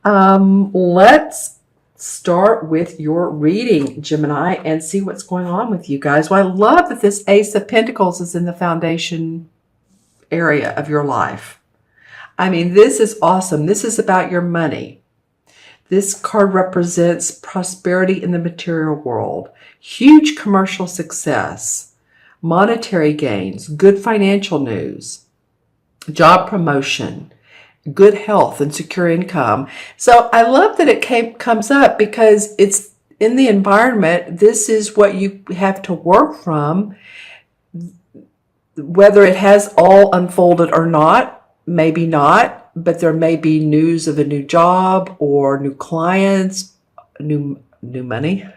Let's start with your reading, Gemini, and see what's going on with you guys. Well, I love that this Ace of Pentacles is in the foundation area of your life. I mean, this is awesome. This is about your money. This card represents prosperity in the material world, huge commercial success, monetary gains, good financial news, job promotion, good health and secure income. So I love that it comes up because it's in the environment. This is what you have to work from. Whether it has all unfolded or not, maybe not, but there may be news of a new job or new clients, new money.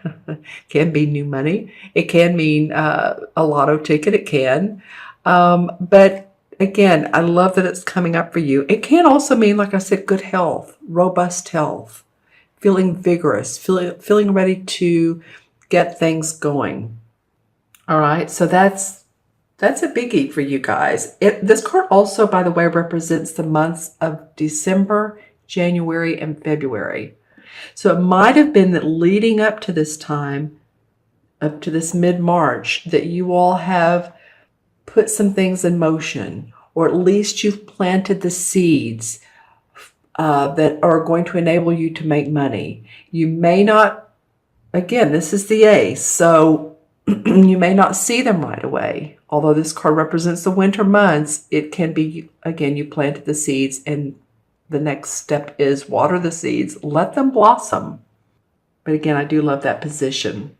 Can be new money. It can mean a lotto ticket. It can. But again, I love that it's coming up for you. It can also mean, like I said, good health, robust health, feeling vigorous, feeling ready to get things going. All right, so that's a biggie for you guys. This card also, by the way, represents the months of December, January, and February. So it might have been that leading up to this time, up to this mid-March, that you all have put some things in motion, or at least you've planted the seeds that are going to enable you to make money. You may not, again, this is the Ace, so you may not see them right away. Although this card represents the winter months, it can be, again, you planted the seeds, and the next step is water the seeds, let them blossom. But again, I do love that position.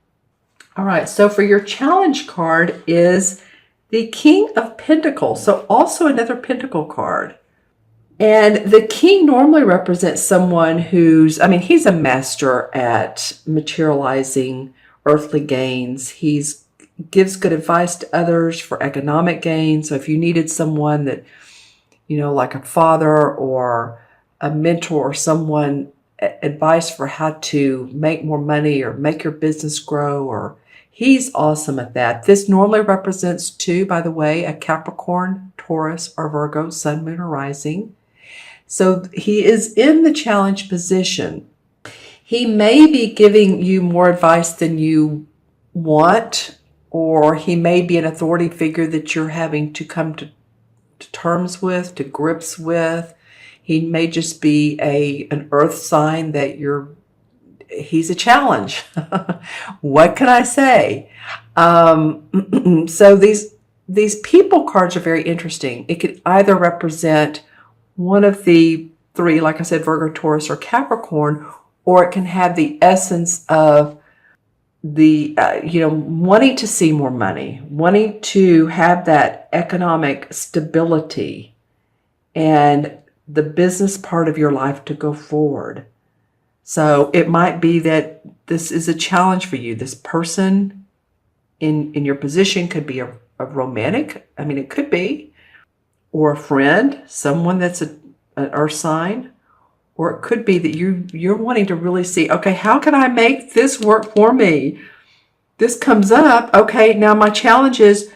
All right, so for your challenge card is the King of Pentacles, so also another Pentacle card. And the King normally represents someone who's, I mean, he's a master at materializing earthly gains. He's gives good advice to others for economic gain. So if you needed someone that, you know, like a father or a mentor or someone, advice for how to make more money or make your business grow, or he's awesome at that. This normally represents too, by the way, a Capricorn, Taurus, or Virgo, Sun, Moon, or Rising. So he is in the challenge position. He may be giving you more advice than you want, or he may be an authority figure that you're having to come to terms with, to grips with. He may just be an earth sign that he's a challenge. What can I say? So these people cards are very interesting. It could either represent one of the three, like I said, Virgo, Taurus, or Capricorn, or it can have the essence of the, wanting to see more money, wanting to have that economic stability and the business part of your life to go forward. So it might be that this is a challenge for you. This person in your position could be a romantic, I mean, it could be, or a friend, someone that's an earth sign, or it could be that you're wanting to really see, okay, how can I make this work for me? This comes up, okay, now my challenge is,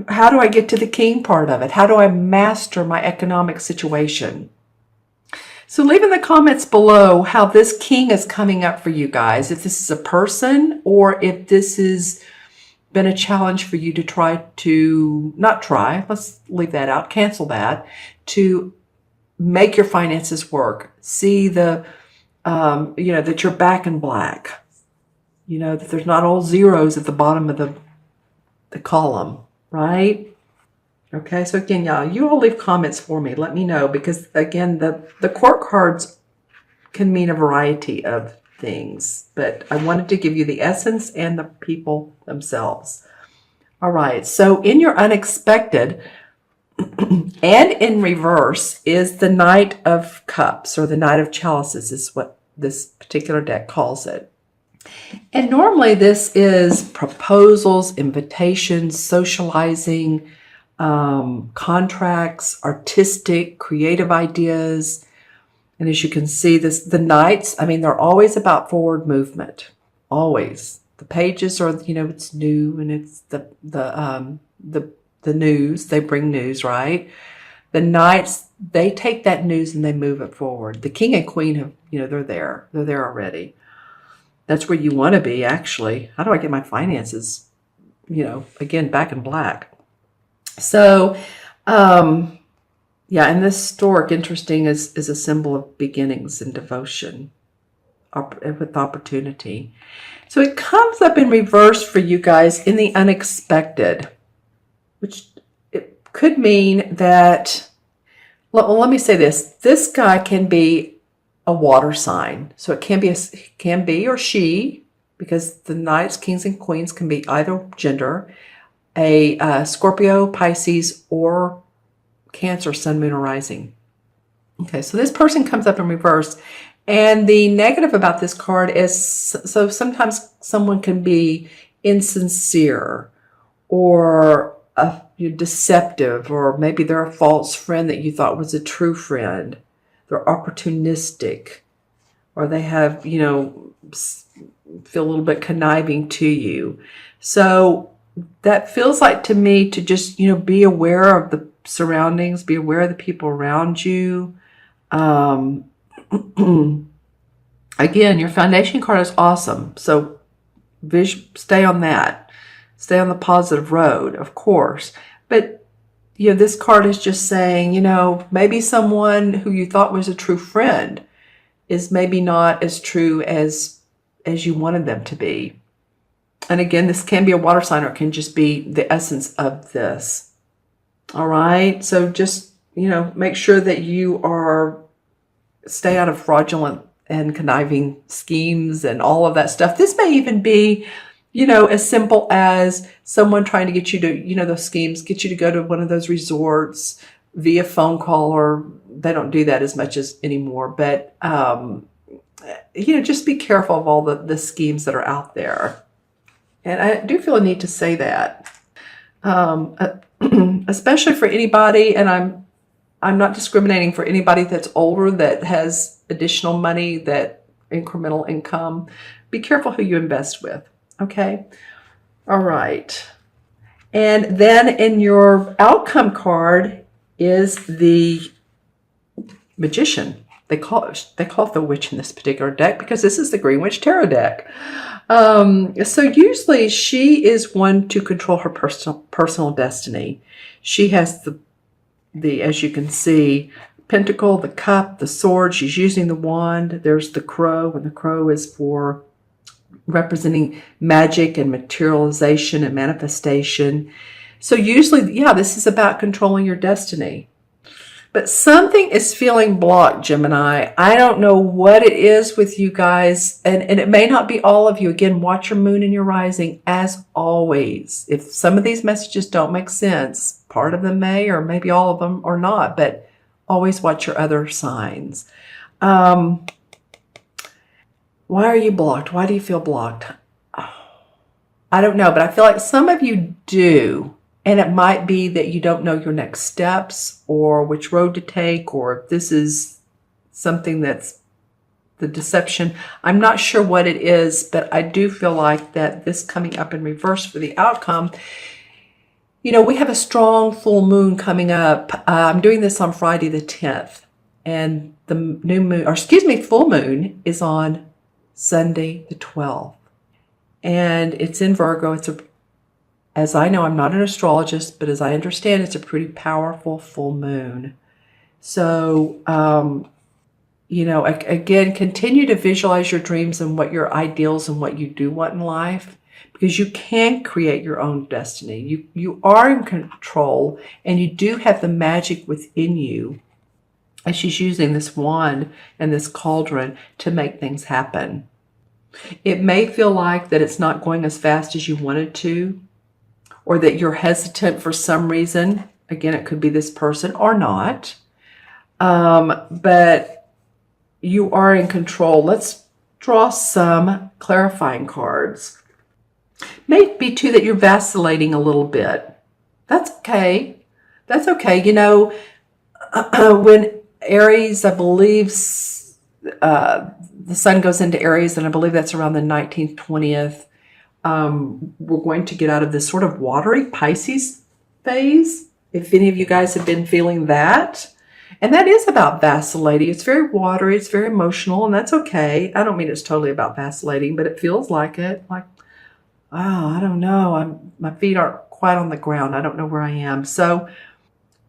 how do I get to the king part of it? How do I master my economic situation? So leave in the comments below how this king is coming up for you guys. If this is a person, or if this has been a challenge for you to let's leave that out, cancel that, to make your finances work. See that you're back in black. That there's not all zeros at the bottom of the column, right? Okay, so again, y'all, you all leave comments for me. Let me know, because again, the court cards can mean a variety of things, but I wanted to give you the essence and the people themselves. All right, so in your unexpected and in reverse is the Knight of Cups, or the Knight of Chalices is what this particular deck calls it. And normally this is proposals, invitations, socializing, contracts, artistic, creative ideas. And as you can see, the Knights, I mean, they're always about forward movement, always. The pages are, it's new, and it's the news. They bring news, right? The Knights, they take that news and they move it forward. The King and Queen have, they're there. They're there already. That's where you want to be, actually. How do I get my finances, again, back in black? So, yeah, and this stork, interesting, is a symbol of beginnings and devotion with opportunity. So it comes up in reverse for you guys in the unexpected, which it could mean that, well, let me say this. This guy can be a water sign. So it can be or she, because the Knights, Kings, and Queens can be either gender, a Scorpio, Pisces, or Cancer, Sun, Moon, or Rising. Okay, so this person comes up in reverse. And the negative about this card is, so sometimes someone can be insincere or deceptive, or maybe they're a false friend that you thought was a true friend. They're opportunistic, or they have, feel a little bit conniving to you. So that feels like to me to just, be aware of the surroundings, be aware of the people around you. Again, your foundation card is awesome. So stay on that. Stay on the positive road, of course. But, this card is just saying, maybe someone who you thought was a true friend is maybe not as true as you wanted them to be. And again, this can be a water sign, or it can just be the essence of this. All right. So just, make sure that you stay out of fraudulent and conniving schemes and all of that stuff. This may even be, as simple as someone trying to get you to, those schemes, get you to go to one of those resorts via phone call, or they don't do that as much as anymore. But, just be careful of all the schemes that are out there. And I do feel a need to say that, especially for anybody, and I'm not discriminating, for anybody that's older that has additional money, that incremental income. Be careful who you invest with. Okay. All right. And then in your outcome card is the Magician. They call it the Witch in this particular deck, because this is the Green Witch Tarot deck. So usually she is one to control her personal destiny. She has the, as you can see, Pentacle, the Cup, the Sword. She's using the wand. There's the Crow, and the Crow is for representing magic and materialization and manifestation. So usually, yeah, this is about controlling your destiny. But something is feeling blocked, Gemini. I don't know what it is with you guys, and it may not be all of you. Again, watch your moon and your rising, as always. If some of these messages don't make sense, part of them may, or maybe all of them or not, but always watch your other signs. Why are you blocked? Why do you feel blocked? I don't know, but I feel like some of you do. And it might be that you don't know your next steps, or which road to take, or if this is something that's the deception. I'm not sure what it is, but I do feel like that this coming up in reverse for the outcome. We have a strong full moon coming up. I'm doing this on Friday the 10th. And the full moon is on Sunday the 12th. And it's in Virgo. As I know, I'm not an astrologist, but as I understand, it's a pretty powerful full moon. So, again, continue to visualize your dreams and what your ideals and what you do want in life, because you can create your own destiny. You are in control, and you do have the magic within you. And she's using this wand and this cauldron to make things happen. It may feel like that it's not going as fast as you wanted to, or that you're hesitant for some reason. Again, it could be this person or not. But you are in control. Let's draw some clarifying cards. Maybe too that you're vacillating a little bit. That's okay. That's okay. When Aries, I believe, the sun goes into Aries, and I believe that's around the 19th, 20th. We're going to get out of this sort of watery Pisces phase. If any of you guys have been feeling that, and that is about vacillating. It's very watery, it's very emotional, and that's okay. I don't mean it's totally about vacillating, but it feels like it. Like, oh, I don't know. My feet aren't quite on the ground. I don't know where I am. So,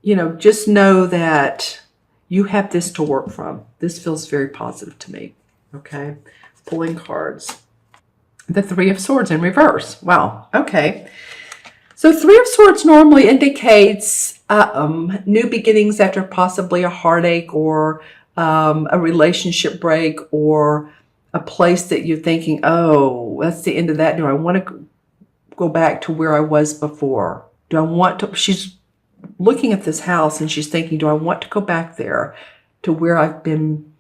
just know that you have this to work from. This feels very positive to me. Okay. Pulling cards. The Three of Swords in reverse. Wow. Okay. So Three of Swords normally indicates new beginnings after possibly a heartache or a relationship break or a place that you're thinking, oh, that's the end of that. Do I want to go back to where I was before? Do I want to? She's looking at this house and she's thinking, do I want to go back there to where I've been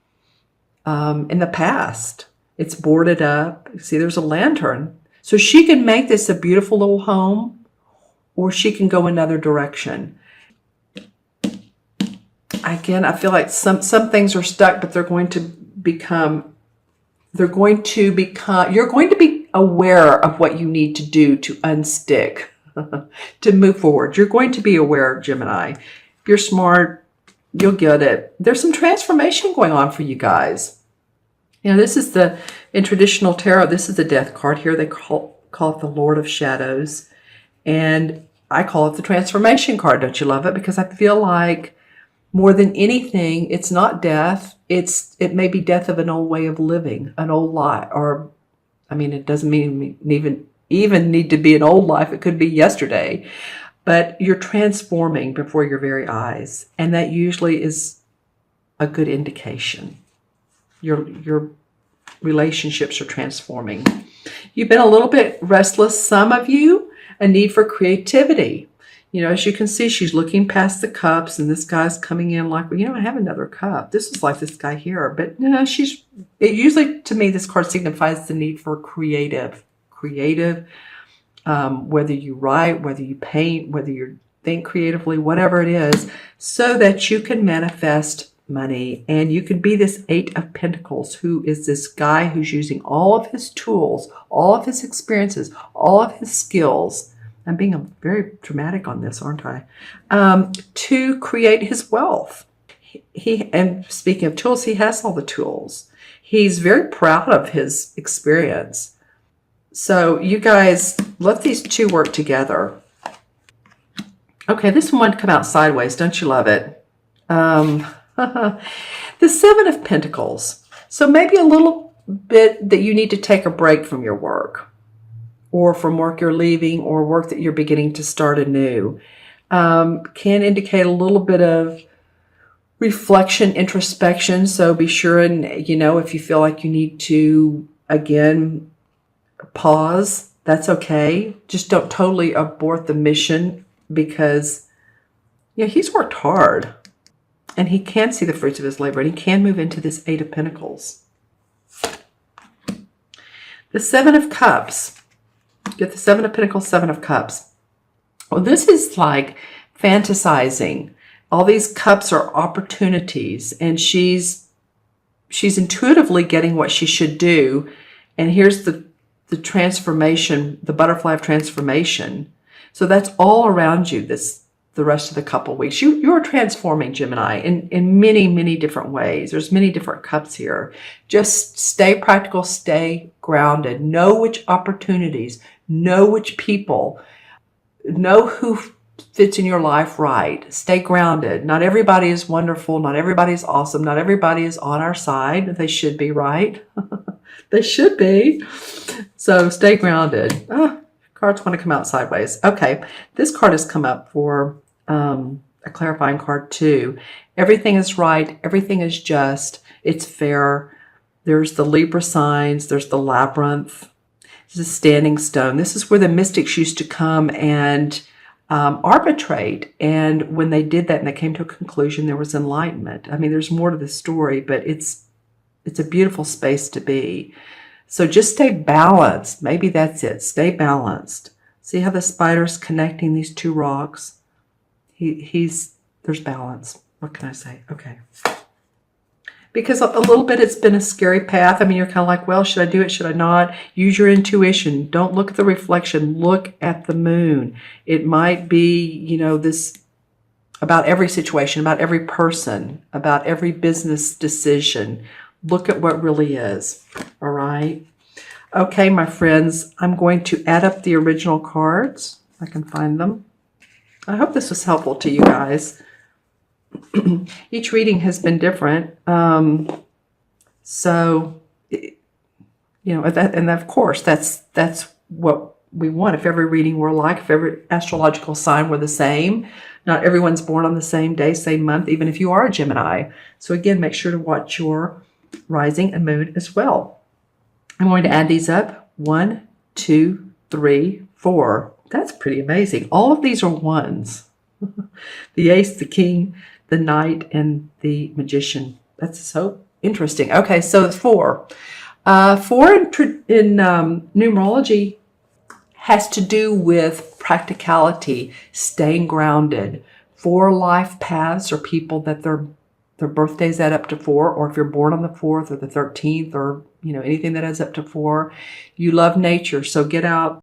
in the past? It's boarded up. See, there's a lantern. So she can make this a beautiful little home, or she can go another direction. Again, I feel like some things are stuck, but you're going to be aware of what you need to do to unstick, to move forward. You're going to be aware, Gemini. If you're smart, you'll get it. There's some transformation going on for you guys. This is in traditional tarot, this is the Death card here. They call it the Lord of Shadows. And I call it the transformation card. Don't you love it? Because I feel like more than anything, it's not death. It may be death of an old way of living, an old life. Or, it doesn't mean even need to be an old life. It could be yesterday. But you're transforming before your very eyes. And that usually is a good indication. Your relationships are transforming. You've been a little bit restless, some of you, a need for creativity. As you can see, she's looking past the cups and this guy's coming in like, well, I have another cup. This is like this guy here. But no, it usually, to me, this card signifies the need for creative, whether you write, whether you paint, whether you think creatively, whatever it is, so that you can manifest money. And you could be this Eight of Pentacles, who is this guy who's using all of his tools, all of his experiences, all of his skills. I'm being very dramatic on this, aren't I? To create his wealth. And speaking of tools, he has all the tools. He's very proud of his experience. So you guys, let these two work together. Okay, this one wanted to come out sideways. Don't you love it? The Seven of Pentacles. So maybe a little bit that you need to take a break from your work, or from work you're leaving, or work that you're beginning to start anew. Can indicate a little bit of reflection, introspection. So be sure and, if you feel like you need to, again, pause, that's okay. Just don't totally abort the mission, because he's worked hard. And he can see the fruits of his labor, and he can move into this Eight of Pentacles. The Seven of Cups. Get the Seven of Pentacles, Seven of Cups. Well, this is like fantasizing. All these cups are opportunities, and she's intuitively getting what she should do. And here's the transformation, the butterfly of transformation. So that's all around you the rest of the couple weeks. You're transforming, Gemini, in many, many different ways. There's many different cups here. Just stay practical, stay grounded. Know which opportunities, know which people, know who fits in your life right. Stay grounded. Not everybody is wonderful. Not everybody is awesome. Not everybody is on our side. They should be, right? They should be. So stay grounded. Cards want to come out sideways. Okay, this card has come up for a clarifying card too. Everything is right. Everything is just. It's fair. There's the Libra signs. There's the labyrinth. There's a standing stone. This is where the mystics used to come and arbitrate. And when they did that and they came to a conclusion, there was enlightenment. There's more to the story, but it's a beautiful space to be. So just stay balanced. Maybe that's it. Stay balanced. See how the spider's connecting these two rocks? There's balance. What can I say? Okay. Because a little bit it's been a scary path. You're kind of like, well, should I do it? Should I not? Use your intuition. Don't look at the reflection. Look at the moon. It might be, this about every situation, about every person, about every business decision. Look at what really is. All right. Okay, my friends, I'm going to add up the original cards. I can find them. I hope this was helpful to you guys. Each reading has been different. So, you know, and of course, that's what we want. If every reading were like, if every astrological sign were the same, not everyone's born on the same day, same month, even if you are a Gemini. So again, make sure to watch your rising and moon as well. I'm going to add these up. 1, 2, 3, 4. That's pretty amazing. All of these are ones. The ace, the king, the knight, and the magician. That's so interesting. Okay, so 4. 4 in numerology has to do with practicality, staying grounded. 4 life paths are people that their birthdays add up to 4, or if you're born on the 4th or the 13th, or you know, anything that adds up to 4. You love nature, so get out